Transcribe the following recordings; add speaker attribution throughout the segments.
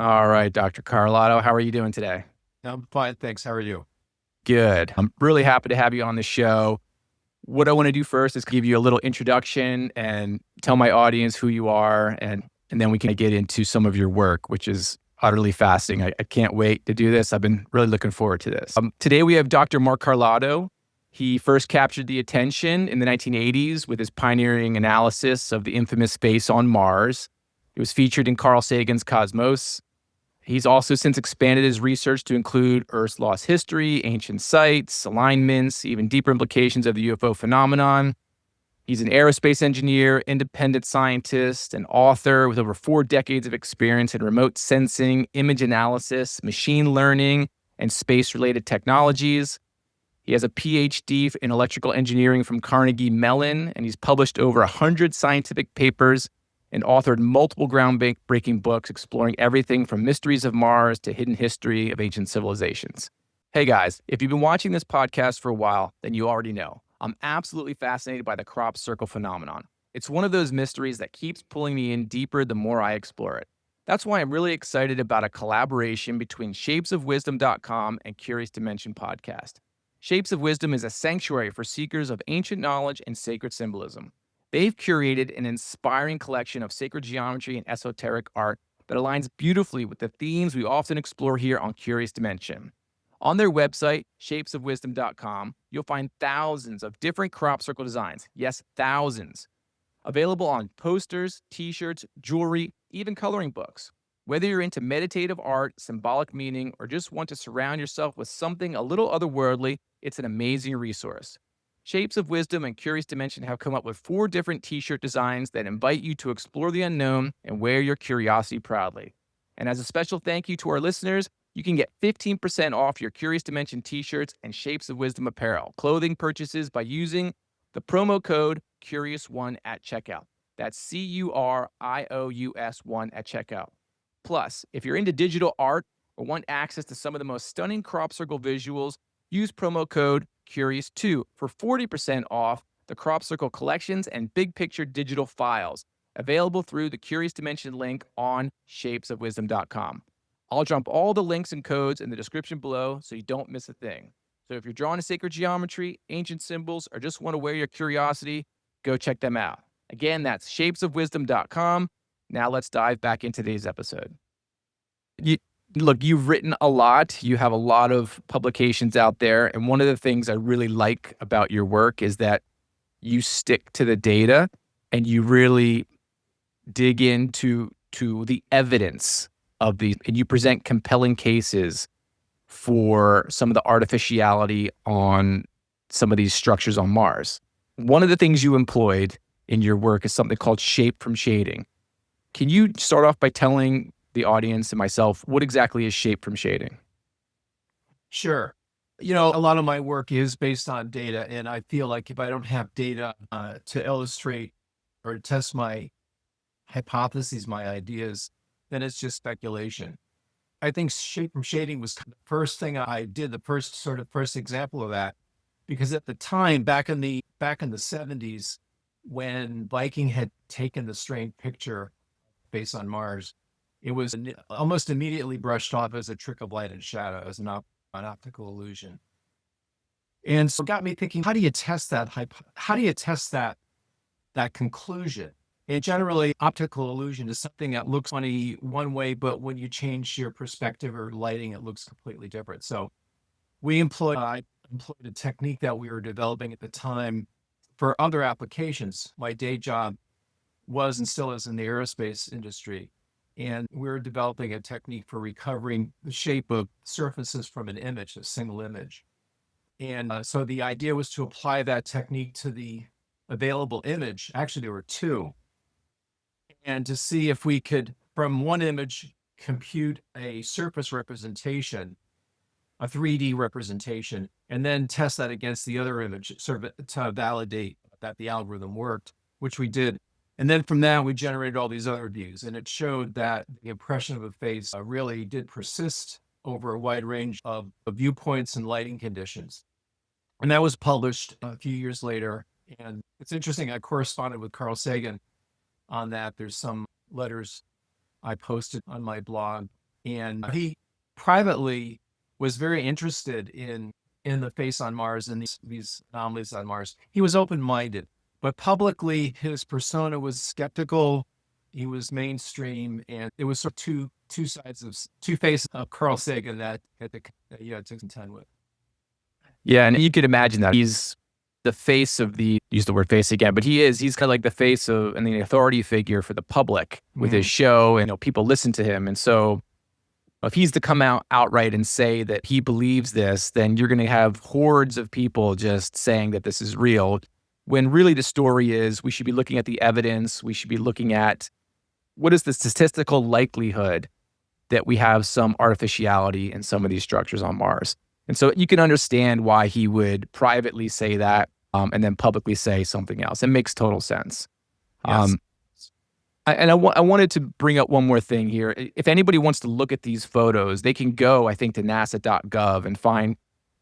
Speaker 1: All right, Dr. Carlotto, how are you doing today?
Speaker 2: I'm fine, thanks. How are you?
Speaker 1: Good. I'm really happy to have you on the show. What I want to do first is give you a little introduction and tell my audience who you are, and then we can get into some of your work, which is utterly fascinating. I can't wait to do this. I've been really looking forward to this. Today we have Dr. Mark Carlotto. He first captured the attention in the 1980s with his pioneering analysis of the infamous space on Mars. It was featured in Carl Sagan's Cosmos. He's also since expanded his research to include Earth's lost history, ancient sites, alignments, even deeper implications of the UFO phenomenon. He's an aerospace engineer, independent scientist, and author with over 4 decades of experience in remote sensing, image analysis, machine learning, and space-related technologies. He has a PhD in electrical engineering from Carnegie Mellon, and he's published over 100 scientific papers and authored multiple groundbreaking books exploring everything from mysteries of Mars to hidden history of ancient civilizations. Hey guys, if you've been watching this podcast for a while, then you already know. I'm absolutely fascinated by the crop circle phenomenon. It's one of those mysteries that keeps pulling me in deeper the more I explore it. That's why I'm really excited about a collaboration between shapesofwisdom.com and Curious Dimension podcast. Shapes of Wisdom is a sanctuary for seekers of ancient knowledge and sacred symbolism. They've curated an inspiring collection of sacred geometry and esoteric art that aligns beautifully with the themes we often explore here on Curious Dimension. On their website, shapesofwisdom.com, you'll find thousands of different crop circle designs. Yes, thousands. Available on posters, t-shirts, jewelry, even coloring books. Whether you're into meditative art, symbolic meaning, or just want to surround yourself with something a little otherworldly, it's an amazing resource. Shapes of Wisdom and Curious Dimension have come up with 4 different t-shirt designs that invite you to explore the unknown and wear your curiosity proudly. And as a special thank you to our listeners, you can get 15% off your Curious Dimension t-shirts and Shapes of Wisdom apparel clothing purchases by using the promo code Curious1 at checkout. That's CURIOUS1 at checkout. Plus, if you're into digital art or want access to some of the most stunning crop circle visuals, use promo code Curious2 for 40% off the crop circle collections and big picture digital files available through the Curious Dimension link on shapesofwisdom.com. I'll drop all the links and codes in the description below so you don't miss a thing. So if you're drawn to sacred geometry, ancient symbols, or just want to wear your curiosity, go check them out. Again, that's shapesofwisdom.com. Now let's dive back into today's episode. Look, you've written a lot. You have a lot of publications out there. And one of the things I really like about your work is that you stick to the data and you really dig into the evidence of these, and you present compelling cases for some of the artificiality on some of these structures on Mars. One of the things you employed in your work is something called shape from shading. Can you start off by telling the audience and myself what exactly is shape from shading?
Speaker 2: Sure. A lot of my work is based on data, and I feel like if I don't have data to illustrate or to test my hypotheses, my ideas, then it's just speculation. I think shape from shading was the first thing I did, the first example of that, because at the time, back in the 70s, when Viking had taken the strange picture based on Mars, it was almost immediately brushed off as a trick of light and shadow, as an optical illusion. And so it got me thinking, how do you test that? How do you test that conclusion? And generally, optical illusion is something that looks funny one way, but when you change your perspective or lighting, it looks completely different. So I employed a technique that we were developing at the time for other applications. My day job was and still is in the aerospace industry. And we're developing a technique for recovering the shape of surfaces from an image, a single image. And so the idea was to apply that technique to the available image. Actually, there were 2. And to see if we could, from one image, compute a surface representation, a 3D representation, and then test that against the other image to validate that the algorithm worked, which we did. And then from that, we generated all these other views, and it showed that the impression of a face really did persist over a wide range of viewpoints and lighting conditions. And that was published a few years later. And it's interesting, I corresponded with Carl Sagan on that. There's some letters I posted on my blog And he privately was very interested in the face on Mars and these anomalies on Mars. He was open-minded, but publicly his persona was skeptical. He was mainstream, and it was sort of two faces of Carl Sagan that you had to contend with.
Speaker 1: Yeah, and you could imagine that he's the face of use the word face again, but he's kind of like the face of and the authority figure for the public with his show, and people listen to him. And so if he's to come out outright and say that he believes this, then you're going to have hordes of people just saying that this is real, when really the story is we should be looking at the evidence. We should be looking at what is the statistical likelihood that we have some artificiality in some of these structures on Mars. And so you can understand why he would privately say that and then publicly say something else. It makes total sense.
Speaker 2: Yes.
Speaker 1: I wanted to bring up one more thing here. If anybody wants to look at these photos, they can go, I think, to nasa.gov and find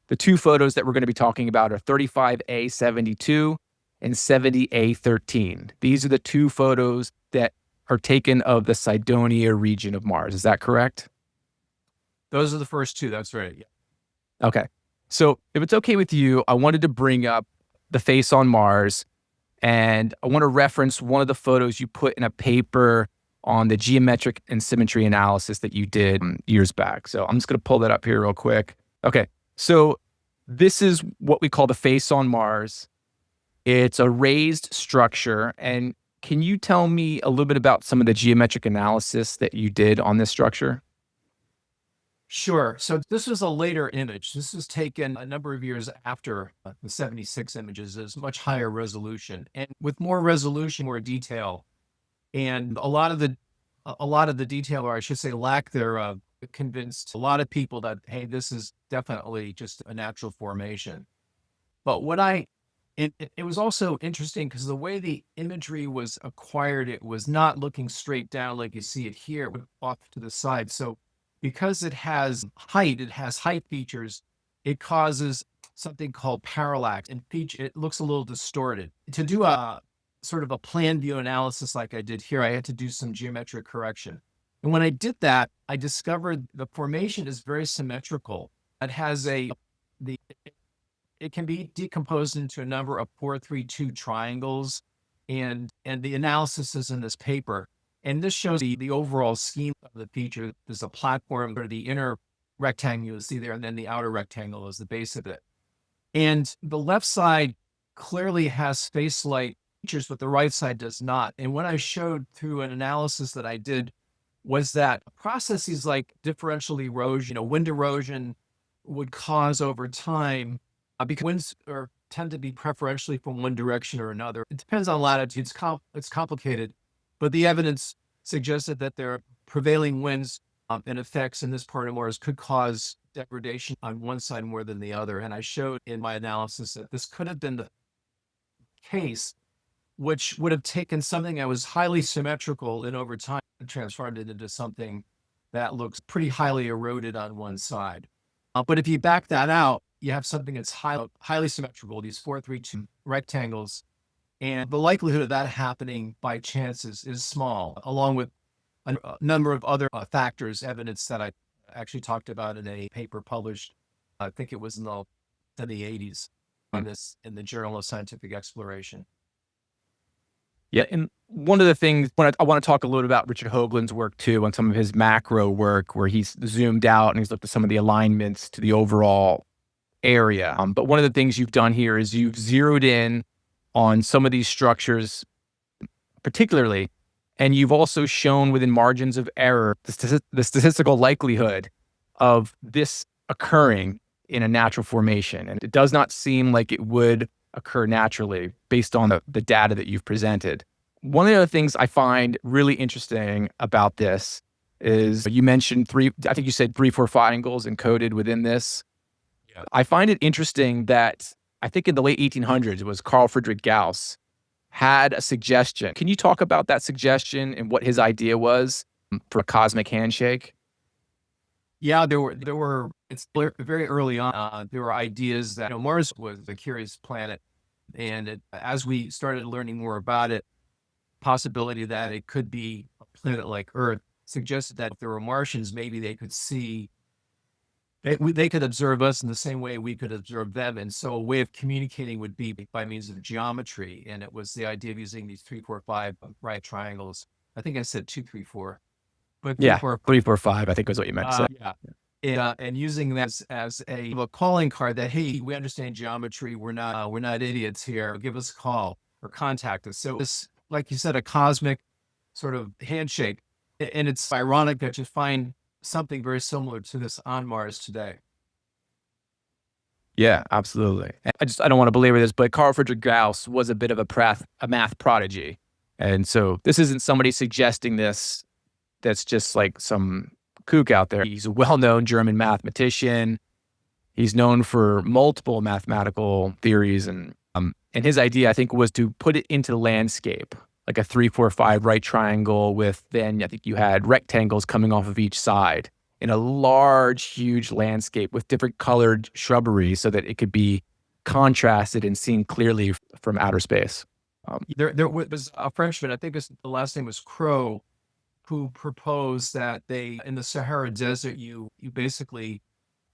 Speaker 1: the two photos that we're going to be talking about are 35A72 and 70A13. These are the two photos that are taken of the Cydonia region of Mars. Is that correct?
Speaker 2: Those are the first two. That's right. Yeah.
Speaker 1: Okay. So if it's okay with you, I wanted to bring up the face on Mars, and I want to reference one of the photos you put in a paper on the geometric and symmetry analysis that you did years back. So I'm just going to pull that up here real quick. Okay. So this is what we call the face on Mars. It's a raised structure. And can you tell me a little bit about some of the geometric analysis that you did on this structure?
Speaker 2: Sure. So this was a later image. This was taken a number of years after the 76 images. Is much higher resolution and with more resolution, more detail. And a lot of the detail, or I should say lack thereof, convinced a lot of people that, hey, this is definitely just a natural formation. But it was also interesting because the way the imagery was acquired, it was not looking straight down like you see it here, off to the side. So because it has height features, it causes something called parallax, and it looks a little distorted. To do a sort of a plan view analysis like I did here, I had to do some geometric correction. And when I did that, I discovered the formation is very symmetrical. It has it can be decomposed into a number of 4-3-2 triangles, and the analysis is in this paper. And this shows the overall scheme of the feature. There's a platform where the inner rectangle you see there, and then the outer rectangle is the base of it. And the left side clearly has space-like features, but the right side does not. And what I showed through an analysis that I did was that processes like differential erosion, wind erosion would cause over time, because winds tend to be preferentially from one direction or another. It depends on latitude. It's complicated, but the evidence suggested that there are prevailing winds and effects in this part of Mars could cause degradation on one side more than the other. And I showed in my analysis that this could have been the case, which would have taken something that was highly symmetrical and over time transformed it into something that looks pretty highly eroded on one side. But if you back that out, you have something that's highly symmetrical, these 4-3-2 rectangles. And the likelihood of that happening by chance is small, along with a number of other factors, evidence that I actually talked about in a paper published, I think it was in the 80s, in the Journal of Scientific Exploration.
Speaker 1: Yeah, and one of the things I want to talk a little about Richard Hoagland's work too, on some of his macro work where he's zoomed out and he's looked at some of the alignments to the overall area. But one of the things you've done here is you've zeroed in on some of these structures particularly, and you've also shown within margins of error the statistical likelihood of this occurring in a natural formation. And it does not seem like it would occur naturally based on the data that you've presented. One of the things I find really interesting about this is you mentioned I think you said 3-4 triangles encoded within this.
Speaker 2: Yeah.
Speaker 1: I find it interesting that I think in the late 1800s, it was Carl Friedrich Gauss had a suggestion. Can you talk about that suggestion and what his idea was for a cosmic handshake?
Speaker 2: Yeah, it's very early on, there were ideas that Mars was a curious planet. And as we started learning more about it, possibility that it could be a planet like Earth. suggested that if there were Martians, maybe they could see, they could observe us in the same way we could observe them. And so a way of communicating would be by means of geometry. And it was the idea of using these 3, 4, 5 right triangles. I think I said 2, 3, 4, but
Speaker 1: Yeah, 3, 4, 5, I think was what you meant to say.
Speaker 2: yeah. And using that as a calling card that, hey, we understand geometry. We're not idiots here. Give us a call or contact us. So it's, like you said, a cosmic sort of handshake. And it's ironic that you find something very similar to this on Mars today.
Speaker 1: Yeah, absolutely. I don't want to belabor this, but Carl Friedrich Gauss was a bit of a math prodigy. And so this isn't somebody suggesting this that's just like some kook out there. He's a well-known German mathematician. He's known for multiple mathematical theories. And his idea, I think, was to put it into the landscape, like a 3, 4, 5 right triangle with then I think you had rectangles coming off of each side in a large, huge landscape with different colored shrubbery so that it could be contrasted and seen clearly from outer space.
Speaker 2: There was a Frenchman, I think the last name was Crow, who proposed that in the Sahara Desert, you basically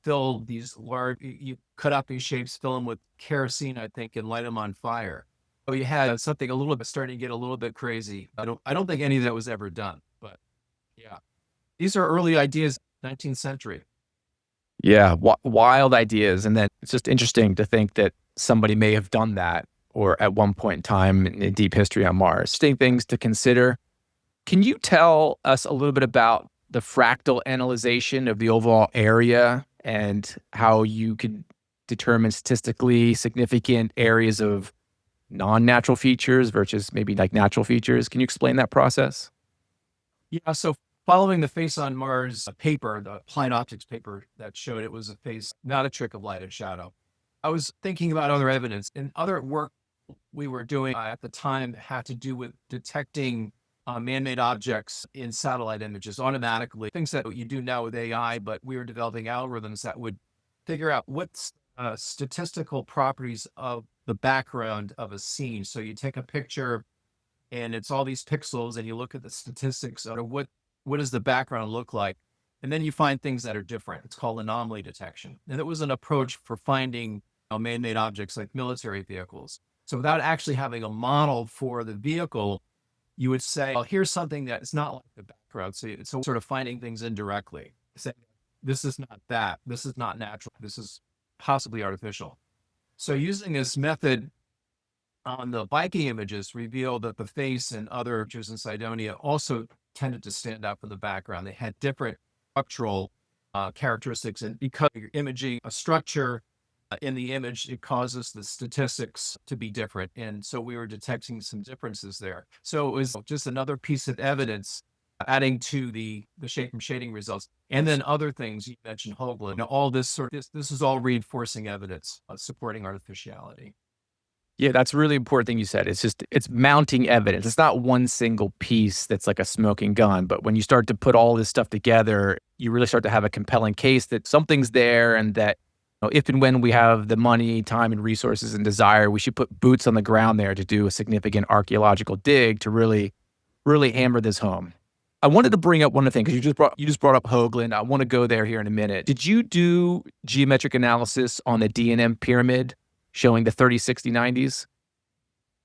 Speaker 2: fill these you cut out these shapes, fill them with kerosene, I think, and light them on fire. So you had something a little bit starting to get a little bit crazy. I don't think any of that was ever done, but yeah, these are early ideas, 19th century.
Speaker 1: Yeah, wild ideas. And then it's just interesting to think that somebody may have done that or at one point in time in deep history on Mars. Interesting things to consider. Can you tell us a little bit about the fractal analyzation of the overall area and how you could determine statistically significant areas of non-natural features versus maybe like natural features? Can you explain that process?
Speaker 2: Yeah, so following the Face on Mars paper, the applied optics paper that showed it was a face, not a trick of light and shadow, I was thinking about other evidence, and other work we were doing at the time had to do with detecting man-made objects in satellite images automatically, things that you do now with AI, but we were developing algorithms that would figure out what's statistical properties of the background of a scene. So you take a picture and it's all these pixels and you look at the statistics of what does the background look like? And then you find things that are different. It's called anomaly detection. And it was an approach for finding man-made objects like military vehicles. So without actually having a model for the vehicle, you would say, well, here's something that is not like the background. So it's sort of finding things indirectly. Say, this is not that. This is not natural. This is possibly artificial. So using this method on the Viking images revealed that the face and other images in Cydonia also tended to stand out from the background. They had different structural characteristics. And because you're imaging a structure in the image, it causes the statistics to be different. And so we were detecting some differences there. So it was just another piece of evidence adding to the shape and shading results. And then other things, you mentioned Hoagland. Now, all this this is all reinforcing evidence supporting artificiality.
Speaker 1: Yeah, that's a really important thing you said. It's mounting evidence. It's not one single piece that's like a smoking gun. But when you start to put all this stuff together, you really start to have a compelling case that something's there and that if and when we have the money, time, and resources and desire, we should put boots on the ground there to do a significant archaeological dig to really, really hammer this home. I wanted to bring up one other thing because you just brought up Hoagland. I want to go there here in a minute. Did you do geometric analysis on the D&M pyramid showing the 30, 60, 90s?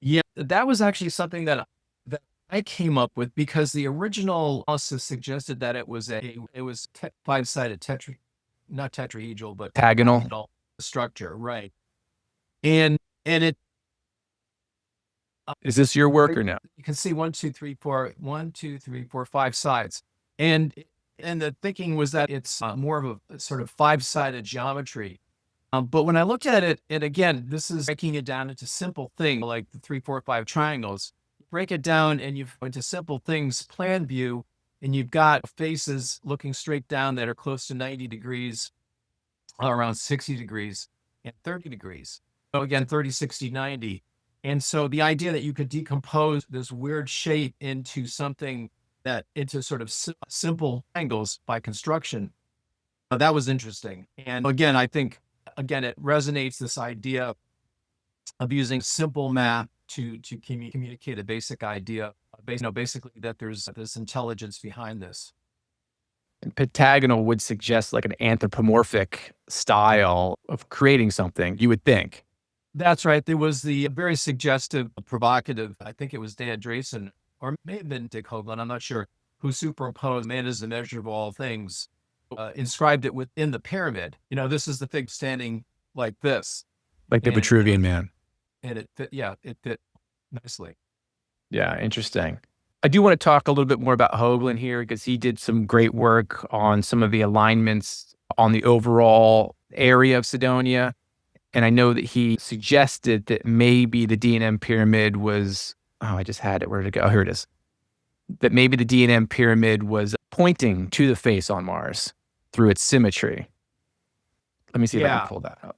Speaker 2: Yeah, that was actually something that I came up with because the original analysis suggested that it was five-sided not tetrahedral, but
Speaker 1: Octagonal
Speaker 2: structure, right? And it
Speaker 1: is this your work or no?
Speaker 2: You can see 1, 2, 3, 4, 1, 2, 3, 4, 5 sides, and the thinking was that it's more of a sort of five-sided geometry. But when I looked at it, and again, this is breaking it down into simple things like the 3, 4, 5 triangles. Break it down, and you've into simple things, plan view, and you've got faces looking straight down that are close to 90 degrees, around 60 degrees, and 30 degrees. So again, 30, 60, 90. And so the idea that you could decompose this weird shape into something into sort of simple angles by construction, that was interesting. And again, I think, it resonates this idea of using simple math to communicate a basic idea of basically that there's this intelligence behind this.
Speaker 1: And pentagonal would suggest like an anthropomorphic style of creating something, you would think.
Speaker 2: That's right. There was the very suggestive, provocative, I think it was Dan Drayson, or it may have been Dick Hoagland, I'm not sure, who superimposed man is the measure of all things, inscribed it within the pyramid. This is the thing standing like this.
Speaker 1: Like the
Speaker 2: And,
Speaker 1: Vitruvian Man.
Speaker 2: and it fit, yeah, it fit nicely.
Speaker 1: Yeah, interesting. I do want to talk a little bit more about Hoagland here because he did some great work on some of the alignments on the overall area of Cydonia. And I know that he suggested that maybe the D&M pyramid was, oh, I just had it. Where did it go? Oh, here it is. That maybe the D&M pyramid was pointing to the face on Mars through its symmetry. Let me see if I can pull that up.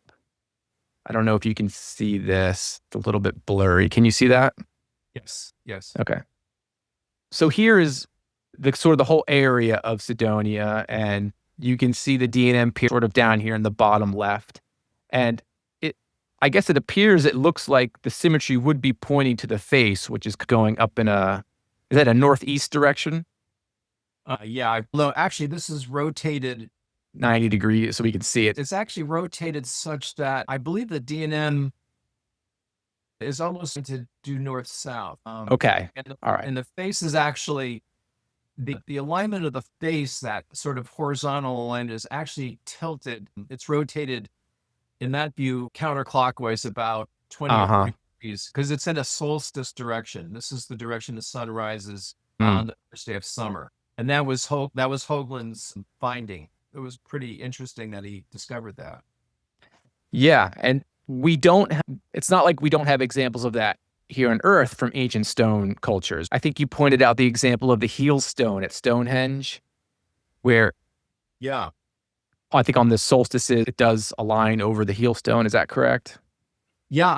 Speaker 1: I don't know if you can see this. It's a little bit blurry. Can you see that?
Speaker 2: Yes.
Speaker 1: Okay. So here is the sort of the whole area of Cydonia, and you can see the D&M pyramid sort of down here in the bottom left. And I guess it appears, it looks like the symmetry would be pointing to the face, which is going up in is that a northeast direction?
Speaker 2: Yeah. No, actually, this is rotated
Speaker 1: 90 degrees, so we can see it.
Speaker 2: It's actually rotated such that I believe the D&M is almost to do north-south.
Speaker 1: Okay. All right.
Speaker 2: And the face is actually, the alignment of the face, that sort of horizontal alignment, is actually tilted. It's rotated in that view counterclockwise about 20 or 40 degrees because it's in a solstice direction. This is the direction the sun rises on the first day of summer. And that was Hoagland's finding. It was pretty interesting that he discovered that.
Speaker 1: Yeah. And it's not like we don't have examples of that here on Earth from ancient stone cultures. I think you pointed out the example of the heel stone at Stonehenge, where I think on the solstices, it does align over the heel stone. Is that correct?
Speaker 2: Yeah.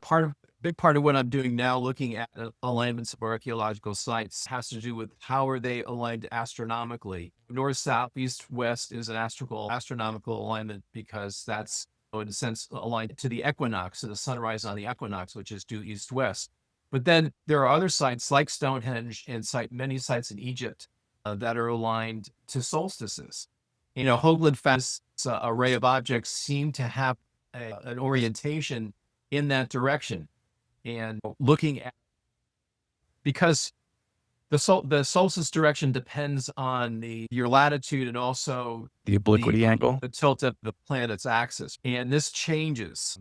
Speaker 2: Big part of what I'm doing now, looking at alignments of archaeological sites, has to do with how are they aligned astronomically. North, south, east, west is an astronomical alignment because that's, in a sense, aligned to the equinox, to the sunrise on the equinox, which is due east-west. But then there are other sites like Stonehenge and many sites in Egypt that are aligned to solstices. Hoagland found this array of objects seem to have an orientation in that direction. And looking at, because the solstice direction depends on your latitude and also
Speaker 1: the obliquity angle,
Speaker 2: the tilt of the planet's axis. And this changes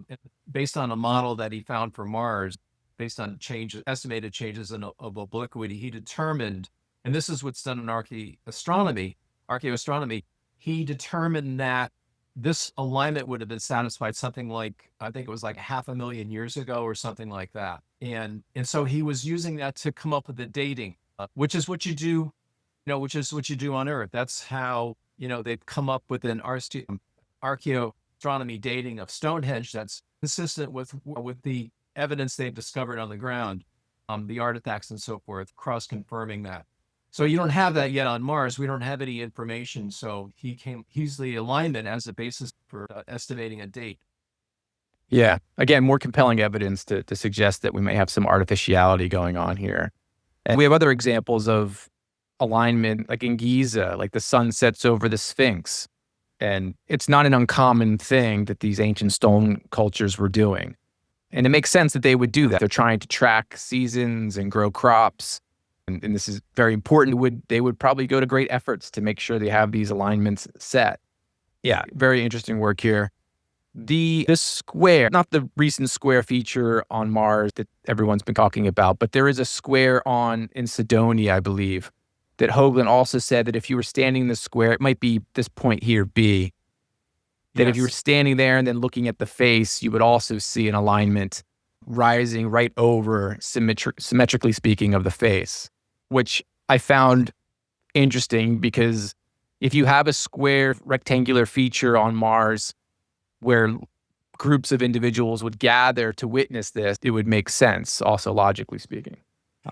Speaker 2: based on a model that he found for Mars, based on estimated changes of obliquity. He determined, and this is what's done in archaeoastronomy, he determined that this alignment would have been satisfied something like, I think it was like 500,000 years ago or something like that. And so he was using that to come up with the dating, which is what you do, on Earth. That's how, they've come up with an archaeoastronomy dating of Stonehenge that's consistent with the evidence they've discovered on the ground, the artifacts and so forth, cross-confirming that. So you don't have that yet on Mars. We don't have any information. So he's the alignment as a basis for estimating a date.
Speaker 1: Yeah. Again, more compelling evidence to suggest that we may have some artificiality going on here. And we have other examples of alignment, like in Giza, like the sun sets over the Sphinx. And it's not an uncommon thing that these ancient stone cultures were doing. And it makes sense that they would do that. They're trying to track seasons and grow crops. And this is very important. They would probably go to great efforts to make sure they have these alignments set. Yeah, very interesting work here. This square, not the recent square feature on Mars that everyone's been talking about, but there is a square in Cydonia, I believe, that Hoagland also said that if you were standing in the square, it might be this point here, B, that if you were standing there and then looking at the face, you would also see an alignment rising right over, symmetrically speaking, of the face, which I found interesting because if you have a square rectangular feature on Mars where groups of individuals would gather to witness this, it would make sense, also logically speaking.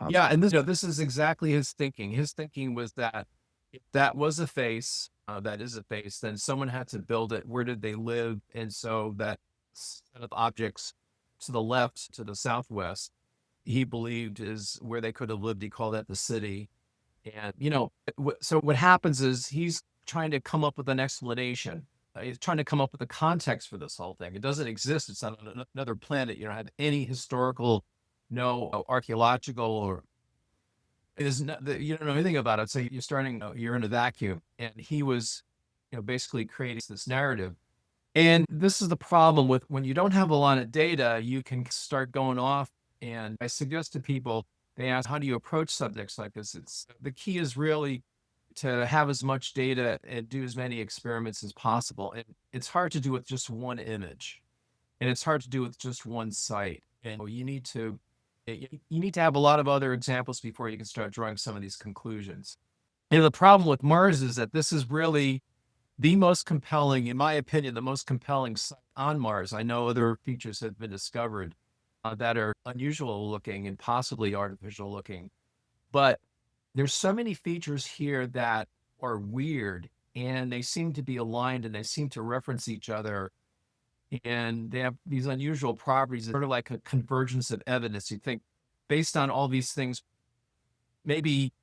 Speaker 2: And this is exactly his thinking. His thinking was that if that was a face, that is a face, then someone had to build it. Where did they live? And so that set of objects to the left, to the southwest, he believed is where they could have lived. He called that the city. And, you know, so what happens is he's trying to come up with an explanation. He's trying to come up with a context for this whole thing. It doesn't exist. It's on another planet. You don't have any historical, no archaeological, or you don't know anything about it. So you're in a vacuum. And he was, you know, basically creating this narrative. And this is the problem with when you don't have a lot of data, you can start going off. And I suggest to people, they ask, how do you approach subjects like this? The key is really to have as much data and do as many experiments as possible. And it's hard to do with just one image, and it's hard to do with just one site. And you need to have a lot of other examples before you can start drawing some of these conclusions. And the problem with Mars is that this is really the most compelling, in my opinion, the most compelling site on Mars. I know other features have been discovered that are unusual looking and possibly artificial looking, but there's so many features here that are weird, and they seem to be aligned and they seem to reference each other. And they have these unusual properties, sort of like a convergence of evidence. You think based on all these things, maybe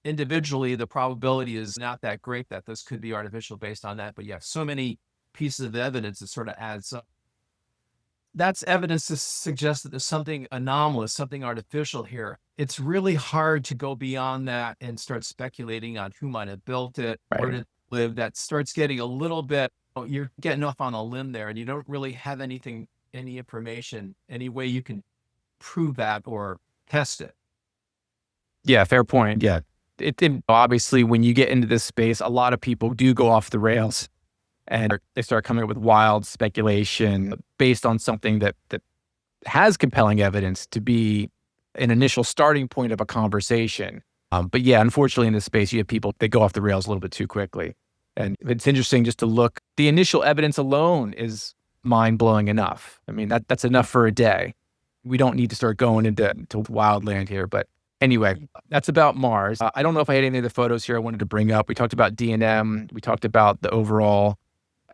Speaker 2: individually, the probability is not that great that this could be artificial based on that. But you have so many pieces of evidence that sort of adds up. That's evidence to suggest that there's something anomalous, something artificial here. It's really hard to go beyond that and start speculating on who might have built it, where did it live. That starts getting a little bit, you're getting off on a limb there, and you don't really have any information, any way you can prove that or test it.
Speaker 1: Yeah, fair point. Yeah. Obviously, when you get into this space, a lot of people do go off the rails and they start coming up with wild speculation based on something that has compelling evidence to be an initial starting point of a conversation. But yeah, unfortunately, in this space, you have people that go off the rails a little bit too quickly. And it's interesting just to look. The initial evidence alone is mind-blowing enough. I mean, that's enough for a day. We don't need to start going into wild land here. But anyway, that's about Mars. I don't know if I had any of the photos here I wanted to bring up. We talked about D&M. We talked about the overall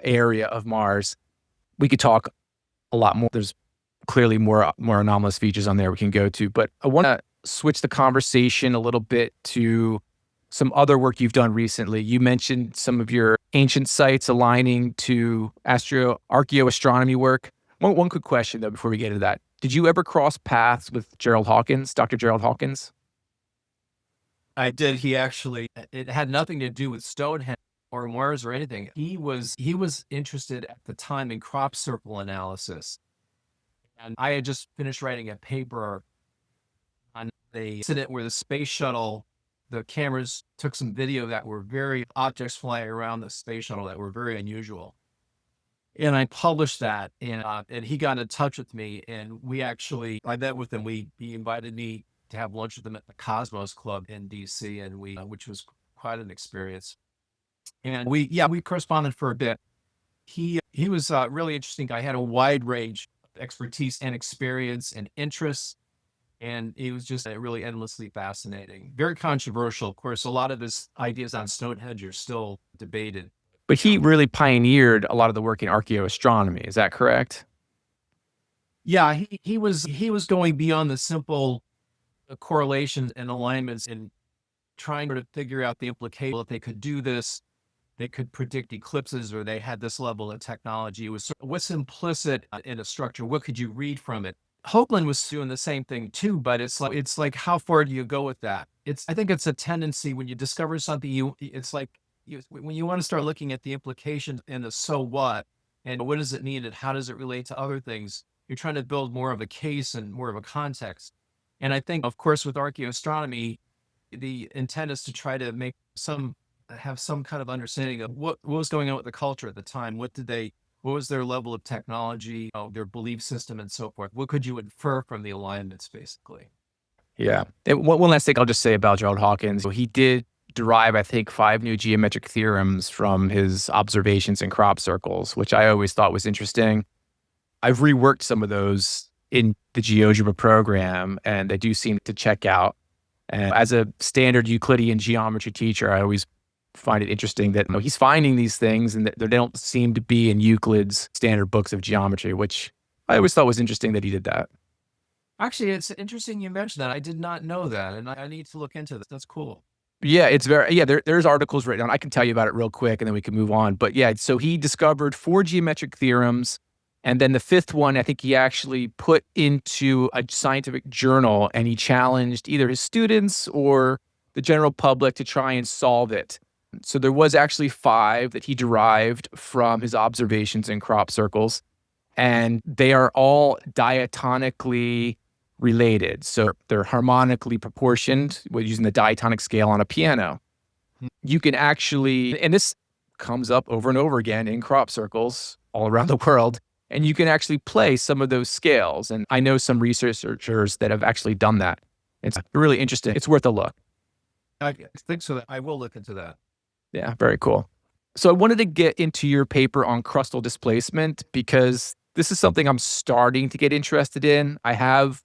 Speaker 1: area of Mars. We could talk a lot more. There's clearly more anomalous features on there we can go to. But I want to switch the conversation a little bit to some other work you've done recently. You mentioned some of your ancient sites aligning to archaeoastronomy work. One quick question, though, before we get into that. Did you ever cross paths with Gerald Hawkins, Dr. Gerald Hawkins?
Speaker 2: I did. It had nothing to do with Stonehenge or Mars or anything. He was interested at the time in crop circle analysis. And I had just finished writing a paper on the incident where the space shuttle, the cameras took some video that were objects flying around the space shuttle that were very unusual. And I published that, and he got in touch with me, and I met with him. He invited me to have lunch with him at the Cosmos Club in DC, and which was quite an experience. And we corresponded for a bit. He was a really interesting guy. He had a wide range of expertise and experience and interests, and he was just really endlessly fascinating. Very controversial. Of course, a lot of his ideas on Stonehenge are still debated.
Speaker 1: But he really pioneered a lot of the work in archaeoastronomy. Is that correct?
Speaker 2: Yeah, he was going beyond the simple correlations and alignments and trying to figure out the implication. If they could do this, they could predict eclipses, or they had this level of technology. It was sort of what's implicit in a structure. What could you read from it? Hoagland was doing the same thing too, but it's like how far do you go with that? I think it's a tendency when you discover something. When you want to start looking at the implications and the so what, and what does it mean, and how does it relate to other things, you're trying to build more of a case and more of a context. And I think, of course, with archaeoastronomy, the intent is to try to have some kind of understanding of what was going on with the culture at the time. What was their level of technology, their belief system, and so forth. What could you infer from the alignments, basically?
Speaker 1: Yeah. And one last thing I'll just say about Gerald Hawkins. He did derive, I think, 5 new geometric theorems from his observations in crop circles, which I always thought was interesting. I've reworked some of those in the GeoGebra program, and they do seem to check out. And as a standard Euclidean geometry teacher, I always find it interesting that he's finding these things and that they don't seem to be in Euclid's standard books of geometry, which I always thought was interesting that he did that.
Speaker 2: Actually, it's interesting you mentioned that. I did not know that, and I need to look into this. That's cool.
Speaker 1: Yeah, it's very there's articles written on. I can tell you about it real quick and then we can move on. But yeah, so he discovered 4 geometric theorems, and then the 5th one, I think he actually put into a scientific journal, and he challenged either his students or the general public to try and solve it. So there was actually 5 that he derived from his observations in crop circles, and they are all diatonically related. So they're harmonically proportioned with using the diatonic scale on a piano. You can actually, and this comes up over and over again in crop circles all around the world, and you can actually play some of those scales. And I know some researchers that have actually done that. It's really interesting. It's worth a look.
Speaker 2: I think so. I will look into that.
Speaker 1: Yeah, very cool. So I wanted to get into your paper on crustal displacement because this is something I'm starting to get interested in. I have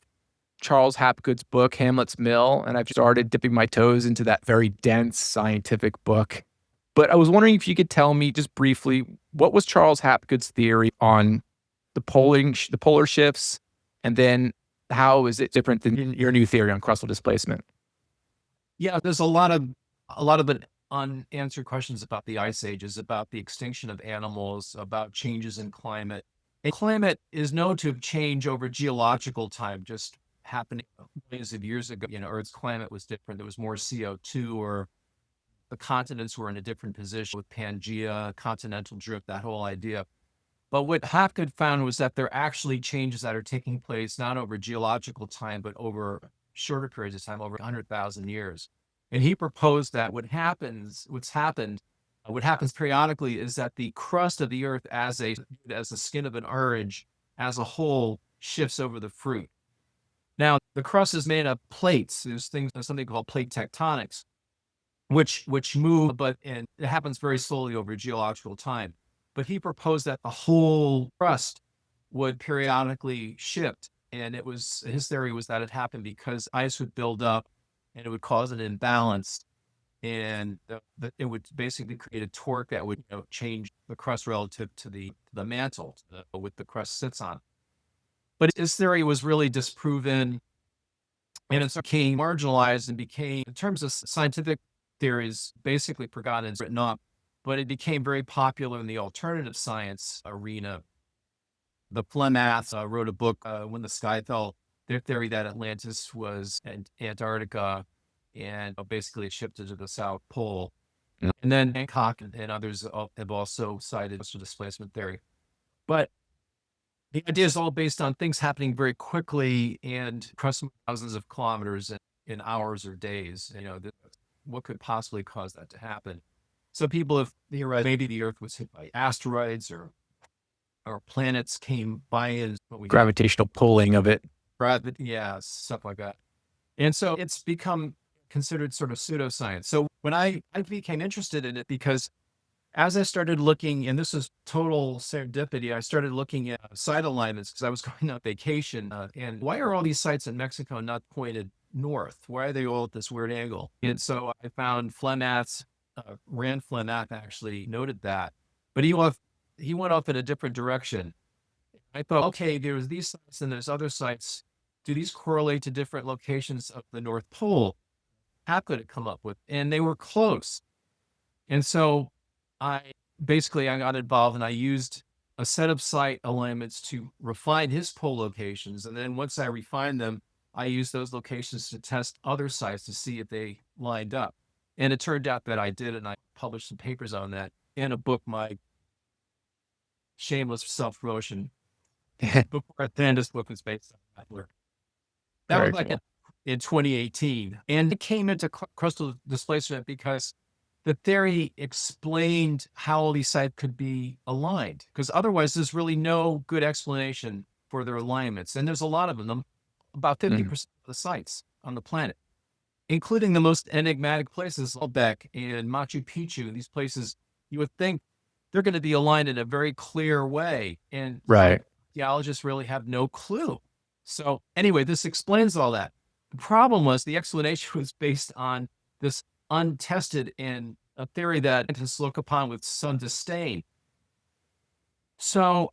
Speaker 1: Charles Hapgood's book, Hamlet's Mill, and I've started dipping my toes into that very dense scientific book. But I was wondering if you could tell me just briefly, what was Charles Hapgood's theory on the polar shifts, and then how is it different than your new theory on crustal displacement?
Speaker 2: Yeah, there's a lot of unanswered questions about the ice ages, about the extinction of animals, about changes in climate. And climate is known to change over geological time, just happening millions of years ago. Earth's climate was different. There was more CO2, or the continents were in a different position with Pangea, continental drift, that whole idea. But what Hapgood found was that there are actually changes that are taking place not over geological time, but over shorter periods of time, over 100,000 years. And he proposed that what happens periodically is that the crust of the earth as the skin of an orange as a whole shifts over the fruit. Now, the crust is made of plates. There's something called plate tectonics, which move, and it happens very slowly over geological time. But he proposed that the whole crust would periodically shift. And his theory was that it happened because ice would build up and it would cause an imbalance. And it would basically create a torque that would change the crust relative to the mantle with the crust sits on. But his theory was really disproven, and it became marginalized and became, in terms of scientific theories, basically forgotten and written off. But it became very popular in the alternative science arena. The Flemmaths wrote a book, When the Sky Fell, their theory that Atlantis was in Antarctica, and basically it shifted to the South Pole. Yeah. And then Hancock and others have also cited crustal displacement theory. But the idea is all based on things happening very quickly and crossing thousands of kilometers in hours or days. What could possibly cause that to happen? So people have theorized maybe the Earth was hit by asteroids, or planets came by and
Speaker 1: Gravitational pulling of it.
Speaker 2: Yeah, stuff like that. And so it's become considered sort of pseudoscience. So when I became interested in it, because as I started looking, and this is total serendipity, I started looking at site alignments because I was going on vacation. And why are all these sites in Mexico not pointed north? Why are they all at this weird angle? And so I found Flemmath's, Rand Flemmath actually noted that, but he went off in a different direction. I thought, okay, there's these sites and there's other sites. Do these correlate to different locations of the North Pole? How could it come up with? And they were close. And so I got involved, and I used a set of site alignments to refine his pole locations. And then once I refined them, I used those locations to test other sites to see if they lined up. And it turned out that I did, and I published some papers on that in a book, my shameless self-promotion. Before then, this book was based on that work. That was like in 2018. And it came into crustal displacement because the theory explained how all these sites could be aligned, because otherwise there's really no good explanation for their alignments. And there's a lot of them, about 50% of the sites on the planet, including the most enigmatic places, Lubek and Machu Picchu. These places, you would think they're going to be aligned in a very clear way. And archaeologists really have no clue. So anyway, this explains all that. The problem was the explanation was based on this untested in a theory that scientists look upon with some disdain. So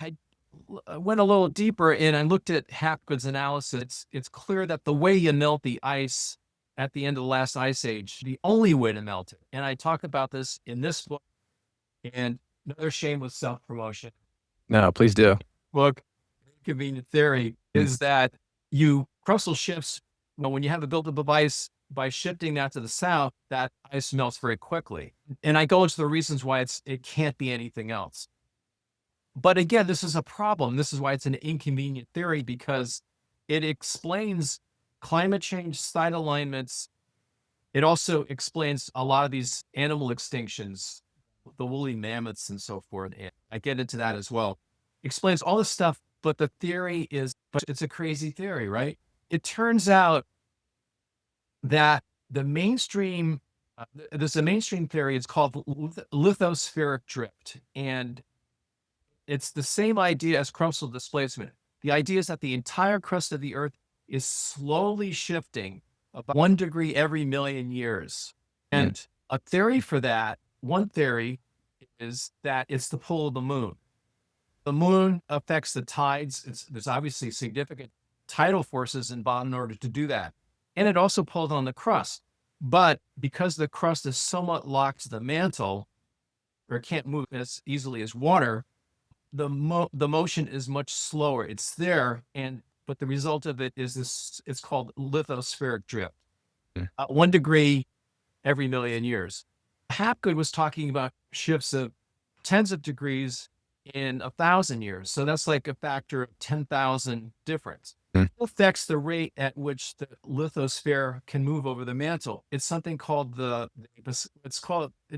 Speaker 2: went a little deeper and I looked at Hapgood's analysis. It's clear that the way you melt the ice at the end of the last ice age, the only way to melt it, and I talk about this in this book, and another shameless self-promotion
Speaker 1: No, please do.
Speaker 2: book, Convenient Theory, is that crustal shifts, when you have a buildup of ice, by shifting that to the south, that ice melts very quickly. And I go into the reasons why it can't be anything else. But again, this is a problem. This is why it's an inconvenient theory, because it explains climate change, site alignments. It also explains a lot of these animal extinctions, the woolly mammoths and so forth. And I get into that as well. Explains all this stuff, but the theory but it's a crazy theory, right? It turns out that the mainstream, there's a mainstream theory, it's called lithospheric drift. And it's the same idea as crustal displacement. The idea is that the entire crust of the Earth is slowly shifting about 1 degree every million years. And a theory for that, one theory, is that it's the pull of the moon. The moon affects the tides. There's obviously significant tidal forces involved in order to do that. And it also pulled on the crust. But because the crust is somewhat locked to the mantle, or can't move as easily as water, the motion is much slower. It's there, but the result of it is this. It's called lithospheric drift. 1 degree every million years. Hapgood was talking about shifts of tens of degrees in 1,000 years. So that's like a factor of 10,000 difference. It affects the rate at which the lithosphere can move over the mantle. It's something called it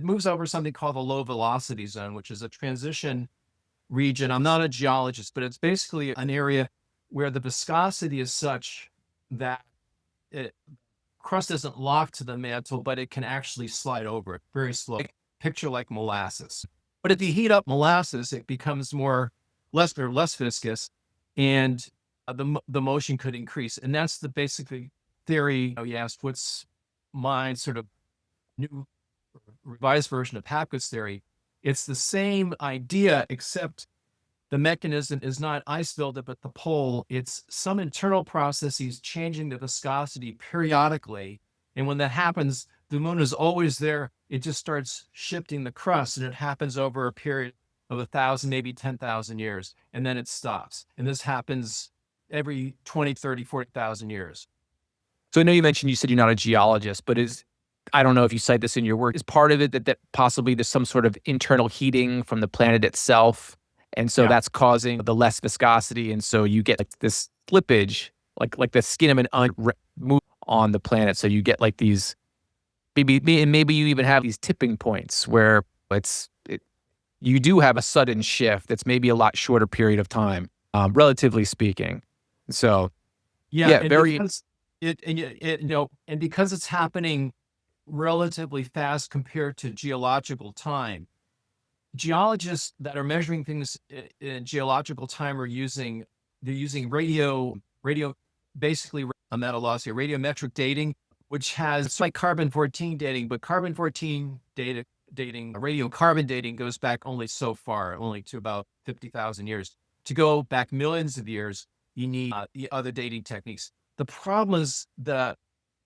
Speaker 2: moves over something called the low velocity zone, which is a transition region. I'm not a geologist, but it's basically an area where the viscosity is such that crust isn't locked to the mantle, but it can actually slide over it very slowly. Picture like molasses. But if you heat up molasses, it becomes less viscous, and the motion could increase. And that's the basic theory. You asked what's my sort of new revised version of Hapgood's theory. It's the same idea, except the mechanism is not ice buildup at the pole. It's some internal processes changing the viscosity periodically. And when that happens, the moon is always there. It just starts shifting the crust, and it happens over a period of 1,000, maybe 10,000 years. And then it stops. And this happens every 20, 30, 40,000 years.
Speaker 1: So I know you said you're not a geologist, but I don't know if you cite this in your work, is part of it that possibly there's some sort of internal heating from the planet itself, and so that's causing the less viscosity, and so you get like this slippage, like the skin of an move on the planet. So you get like these, maybe you even have these tipping points where you do have a sudden shift that's maybe a lot shorter period of time, relatively speaking. So very.
Speaker 2: Because it's happening relatively fast compared to geological time, geologists that are measuring things in geological time they're using basically a metallosity, radiometric dating, which has like carbon-14 dating, but carbon-14 dating, radiocarbon dating goes back only so far, only to about 50,000 years. To go back millions of years, you need other dating techniques. The problem is the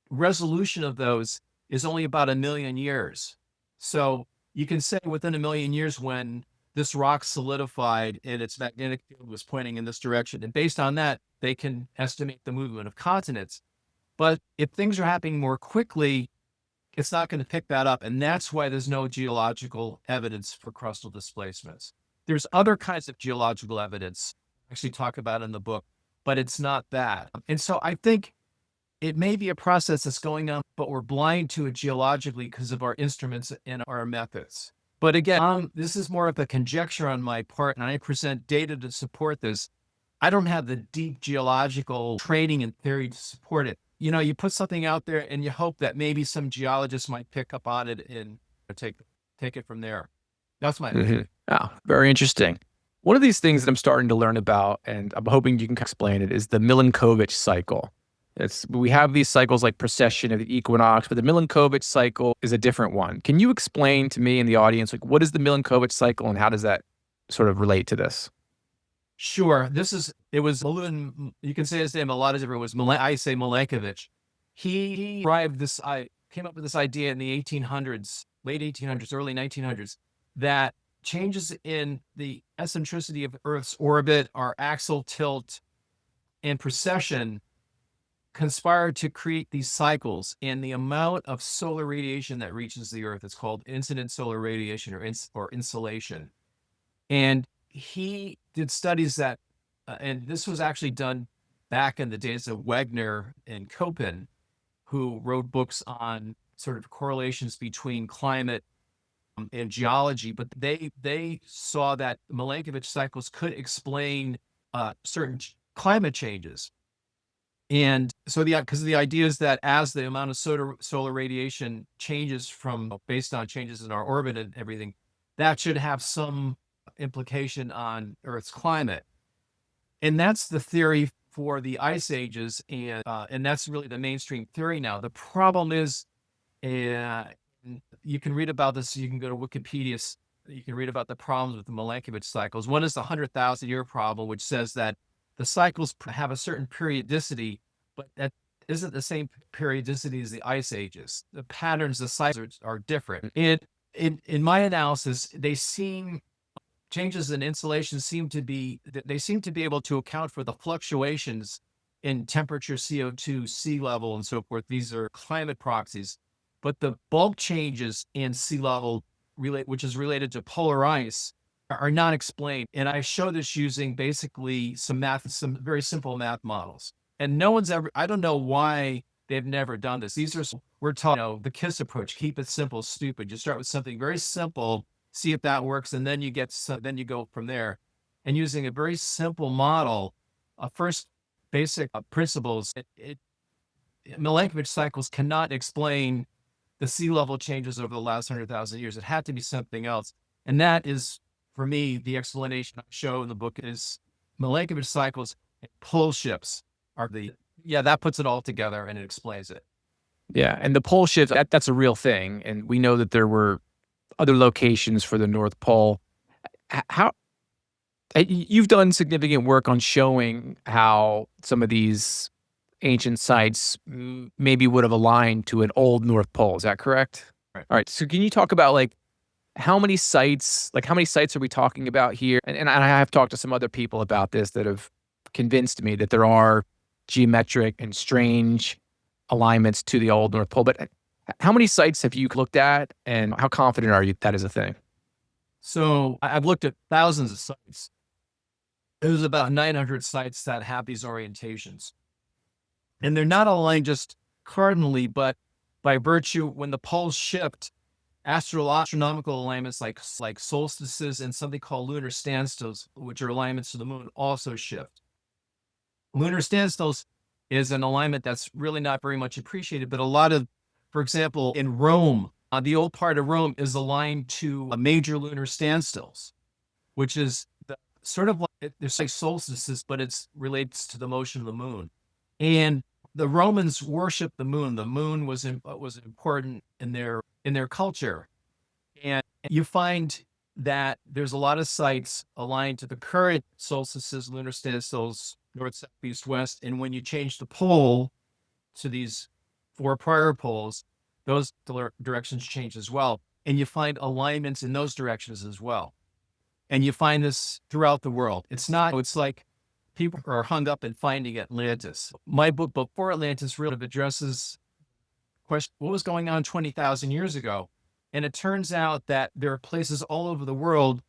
Speaker 2: resolution of those is only about 1 million years. So you can say within 1 million years when this rock solidified and its magnetic field was pointing in this direction, and based on that, they can estimate the movement of continents. But if things are happening more quickly, it's not going to pick that up. And that's why there's no geological evidence for crustal displacements. There's other kinds of geological evidence I actually talk about in the book, but it's not that. And so I think it may be a process that's going on, but we're blind to it geologically because of our instruments and our methods. But again, this is more of a conjecture on my part, and I present data to support this. I don't have the deep geological training and theory to support it. You put something out there and you hope that maybe some geologist might pick up on it and take it from there. That's my opinion.
Speaker 1: Oh, very interesting. One of these things that I'm starting to learn about, and I'm hoping you can explain it, is the Milankovitch cycle. We have these cycles like precession of the equinox, but the Milankovitch cycle is a different one. Can you explain to me and the audience, like, what is the Milankovitch cycle and how does that sort of relate to this?
Speaker 2: Sure. It was you can say his name a lot of different ways. I say Milankovitch. He came up with this idea in the 1800s, late 1800s, early 1900s, that changes in the eccentricity of Earth's orbit, our axial tilt, and precession conspire to create these cycles. And the amount of solar radiation that reaches the Earth is called incident solar radiation or insolation. And he did studies that, and this was actually done back in the days of Wegener and Köppen, who wrote books on sort of correlations between climate and geology. But they saw that Milankovitch cycles could explain certain climate changes. And so because the idea is that as the amount of solar radiation changes based on changes in our orbit and everything, that should have some implication on Earth's climate. And that's the theory for the ice ages, and that's really the mainstream theory now. The problem is, you can read about this. You can go to Wikipedia. You can read about the problems with the Milankovitch cycles. One is the 100,000-year problem, which says that the cycles have a certain periodicity, but that isn't the same periodicity as the ice ages. The patterns, the cycles are different. And in my analysis, changes in insolation seem to be able to account for the fluctuations in temperature, CO2, sea level, and so forth. These are climate proxies. But the bulk changes in sea level, which is related to polar ice, are not explained. And I show this using basically some very simple math models. And I don't know why they've never done this. We're taught, the KISS approach, keep it simple, stupid. You start with something very simple, see if that works, and then you go from there. And using a very simple model, first basic principles, Milankovitch cycles cannot explain the sea level changes over the last 100,000 years. It had to be something else. And that is, for me, the explanation I show in the book is Milankovitch cycles and pole shifts that puts it all together and it explains it.
Speaker 1: Yeah, and the pole shift, that's a real thing, and we know that there were other locations for the North Pole. How you've done significant work on showing how some of these ancient sites maybe would have aligned to an old North Pole. Is that correct?
Speaker 2: Right.
Speaker 1: All right. So can you talk about how many sites are we talking about here? And I have talked to some other people about this that have convinced me that there are geometric and strange alignments to the old North Pole. But how many sites have you looked at, and how confident are you that is a thing?
Speaker 2: So I've looked at thousands of sites. There's about 900 sites that have these orientations. And they're not aligned just cardinally, but by virtue, when the poles shift, astronomical alignments like solstices and something called lunar standstills, which are alignments to the moon, also shift. Lunar standstills is an alignment that's really not very much appreciated, but for example, in Rome, the old part of Rome is aligned to a major lunar standstills, which is sort of like, there's like solstices, but it relates to the motion of the moon. And the Romans worshiped the moon. The moon was important in their culture. And you find that there's a lot of sites aligned to the current solstices, lunar standstills, north, south, east, west. And when you change the pole to these 4 prior poles, those directions change as well. And you find alignments in those directions as well. And you find this throughout the world. It's like people are hung up in finding Atlantis. My book, Before Atlantis, really addresses what was going on 20,000 years ago. And it turns out that there are places all over the world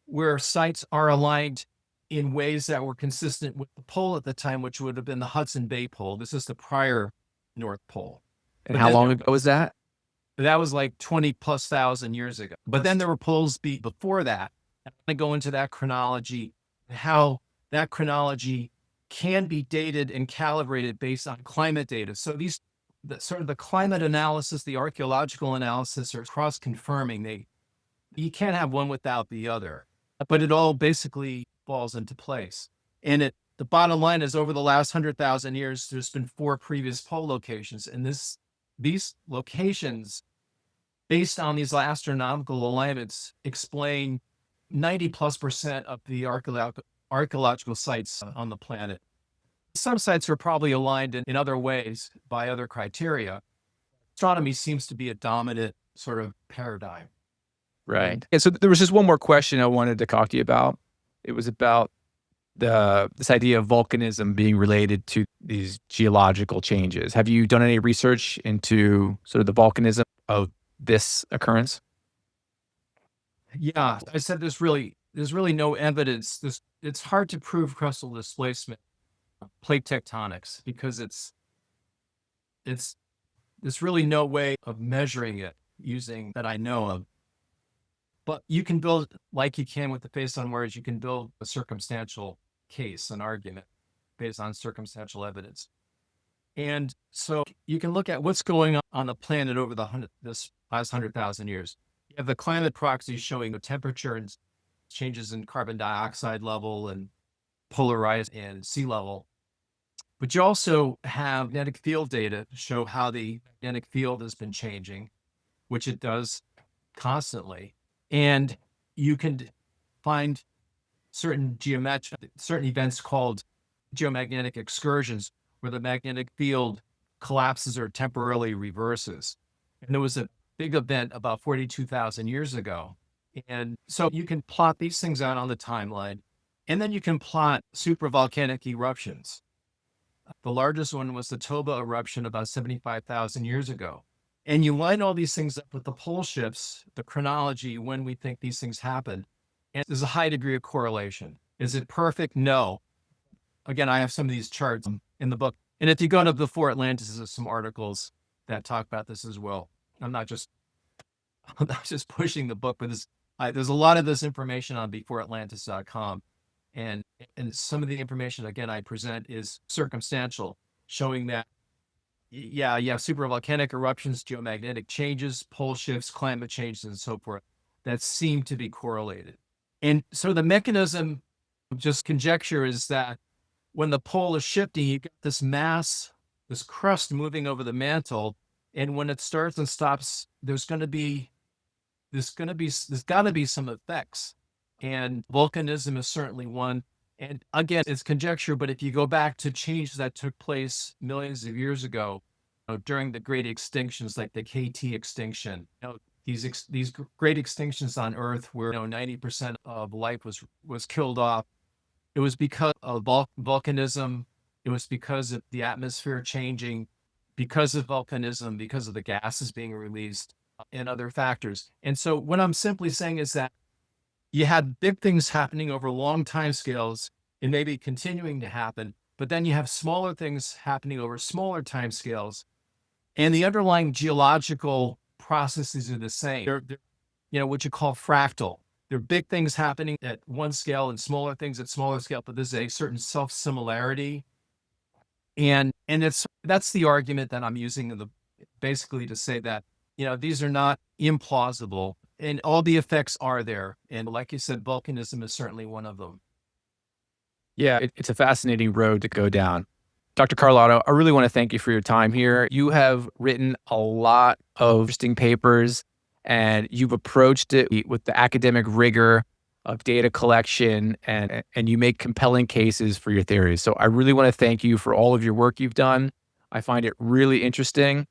Speaker 2: where sites are aligned in ways that were consistent with the pole at the time, which would have been the Hudson Bay Pole. This is the prior North Pole.
Speaker 1: And how long ago was that?
Speaker 2: That was like 20,000+ years ago. But then there were poles before that. I'm going to go into that chronology, how that chronology can be dated and calibrated based on climate data. So the climate analysis, the archaeological analysis are cross-confirming. You can't have one without the other, but it all basically falls into place. And the bottom line is, over the last 100,000 years, there's been 4 previous pole locations. And these locations, based on these astronomical alignments, explain 90+% of the archaeological sites on the planet. Some sites are probably aligned in other ways by other criteria. Astronomy seems to be a dominant sort of paradigm.
Speaker 1: Right. And so there was just one more question I wanted to talk to you about. It was about this idea of volcanism being related to these geological changes. Have you done any research into sort of the volcanism of this occurrence?
Speaker 2: Yeah, I said there's really no evidence. It's hard to prove crustal displacement, plate tectonics, because it's there's really no way of measuring it using that I know of. But you can build, like you can with the face on words, you can build a circumstantial case, an argument based on circumstantial evidence. And so you can look at what's going on the planet over this last 100,000 years. You have the climate proxies showing the temperature and changes in carbon dioxide level and polar rise and sea level. But you also have magnetic field data to show how the magnetic field has been changing, which it does constantly. And you can find certain events called geomagnetic excursions, where the magnetic field collapses or temporarily reverses. And there was a big event about 42,000 years ago. And so you can plot these things out on the timeline, and then you can plot supravolcanic eruptions. The largest one was the Toba eruption about 75,000 years ago. And you line all these things up with the pole shifts, the chronology, when we think these things happen. And there's a high degree of correlation. Is it perfect? No. Again, I have some of these charts in the book. And if you go to Before Atlantis, there's some articles that talk about this as well. I'm not just pushing the book, but there's a lot of this information on beforeatlantis.com. And some of the information, again, I present is circumstantial, showing that, yeah, you have supravolcanic eruptions, geomagnetic changes, pole shifts, climate changes, and so forth that seem to be correlated. And so the mechanism of just conjecture is that when the pole is shifting, you get this mass, this crust moving over the mantle. And when it starts and stops, there's got to be some effects. And volcanism is certainly one. And again, it's conjecture, but if you go back to changes that took place millions of years ago, during the great extinctions, like the KT extinction, these great extinctions on Earth, where 90% of life was killed off. It was because of volcanism. It was because of the atmosphere changing, because of volcanism, because of the gases being released, and other factors. And so what I'm simply saying is that you had big things happening over long time scales and maybe continuing to happen, but then you have smaller things happening over smaller time scales. And the underlying geological processes are the same. They're what you call fractal. There are big things happening at one scale and smaller things at smaller scale, but there's a certain self-similarity. And that's the argument that I'm using basically to say that, these are not implausible, and all the effects are there. And like you said, volcanism is certainly one of them.
Speaker 1: Yeah, it's a fascinating road to go down. Dr. Carlotto, I really want to thank you for your time here. You have written a lot of interesting papers, and you've approached it with the academic rigor of data collection, and you make compelling cases for your theories. So I really want to thank you for all of your work you've done. I find it really interesting.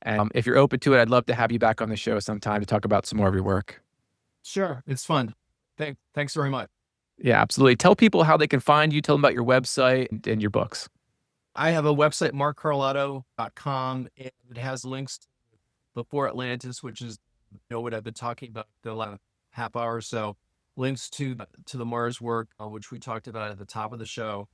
Speaker 1: And if you're open to it, I'd love to have you back on the show sometime to talk about some more of your work.
Speaker 2: Sure, it's fun. Thanks very much.
Speaker 1: Yeah, absolutely. Tell people how they can find you. Tell them about your website and your books.
Speaker 2: I have a website, markcarlotto.com, and it has links to Before Atlantis, which is what I've been talking about the last half hour or so. Links to the Mars work, which we talked about at the top of the show.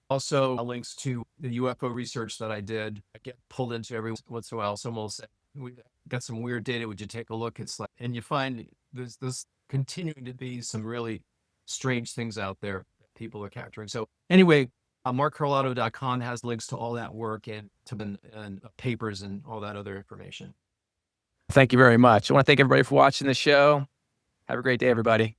Speaker 2: Also, links to the UFO research that I did. I get pulled into every once in a while. Someone will say, "We got some weird data. Would you take a look?" It's like, and you find there's continuing to be some really strange things out there that people are capturing. So anyway, markcarlotto.com has links to all that work and papers and all that other information.
Speaker 1: Thank you very much. I want to thank everybody for watching the show. Have a great day, everybody.